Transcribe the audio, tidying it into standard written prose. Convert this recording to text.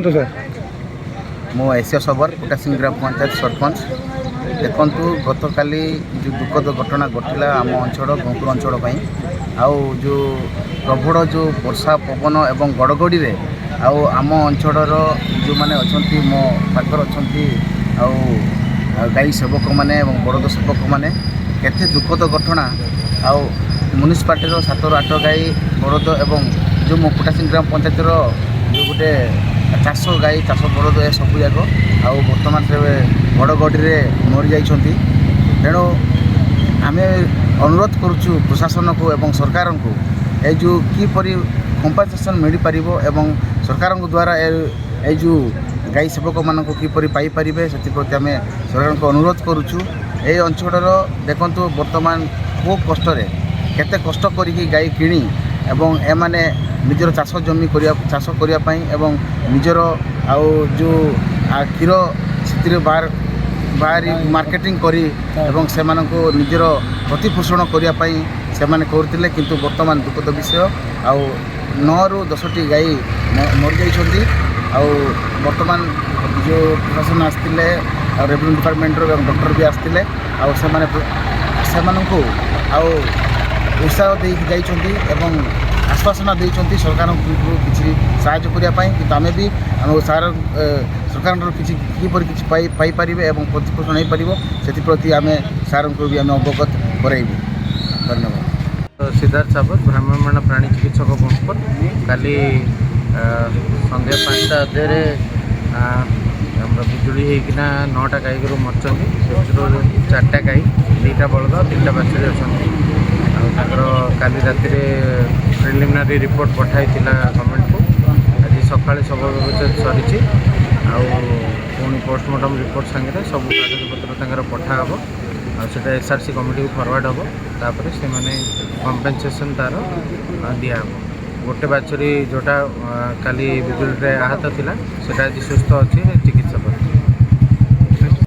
କୁହନ୍ତୁ ସାର୍। मो एसिया सबर कुटासिंह ग्राम पंचायत सरपंच देखु गतकाली जो दुखद घटना घटला आम अंचल गंपुर अंचल आउ जो प्रबल जो वर्षा पवन एवं गड़गड़ी रे आम अंचल जो मैंने अच्छा मो पाखर अच्छा गाई सेवक मैंने बड़द सेवक मैंने केते दुखद घटना आउ म्यूनिसिपालिटी 7-8 गाई बड़द एवं जो मो कुटासिंह ग्राम पंचायत जो गोटे चाष गाई चाष बड़द ए सब जाक आउ बर्तमान से गड़गड़ी में मरी जाइछंती। तेणु आम अनुरोध करुचु प्रशासन को एवं सरकार को ए जो किपरि कंपनसेसन मिल पार एवं सरकार द्वारा ए जो गाई सेवक मान किपरि पाई पारिबे से प्रति आम सरकार को अनुरोध करुचु। ए अंचल देखंतु वर्तमान खूब कष्ट केते कष्ट करिकी गाई किणी एवं एमाने निजर चाष जमी चाष करने एवं निजर आउ जो क्षीर से बाहरी मार्केटिंग करी एवं से निजर प्रतिपोषण करने से करते किंतु वर्तमान दुखद विषय आउ 9 ରୁ 10ଟି गाई मरी जाइछंती। आउ वर्तमान जो प्रशासन आसते रेवेन्यू डिपार्टमेंट डॉक्टर भी आसते आउ उत्साह दे जाइछंती एवं आश्वासना देइछंती सरकार किसी साहाय्य करने कि आम भी आम सरकार किसी पाई पारिबे एवं प्रतिपोषण हो पार से प्रति आम सार को भी आम अवगत कराइबू। धन्यवाद। सिद्धार्थ साबर भ्राम्यमाण प्राणी चिकित्सक गंपुर काली संध्या 5टा अध्याय बिजुली होना 9टा गाई गोरु मरचंती से 4टा गाई 2टा बलद 3टा बाछुरी अच्छा काली राति प्रिलिमिनारी रिपोर्ट पठाई गवर्नमेंट को आज सकाଳେ सब सरी पुणी पोस्टमार्टम रिपोर्ट सांगे सब कागजपत्र पठाब आटा एसआरसी कमिटी को फरवर्ड हम तापर से कंपेनसेसन तार दिया गोटे बाछुरी जोटा काली बिजुली आहत थिला सेटा आज सुस्थ अच्छी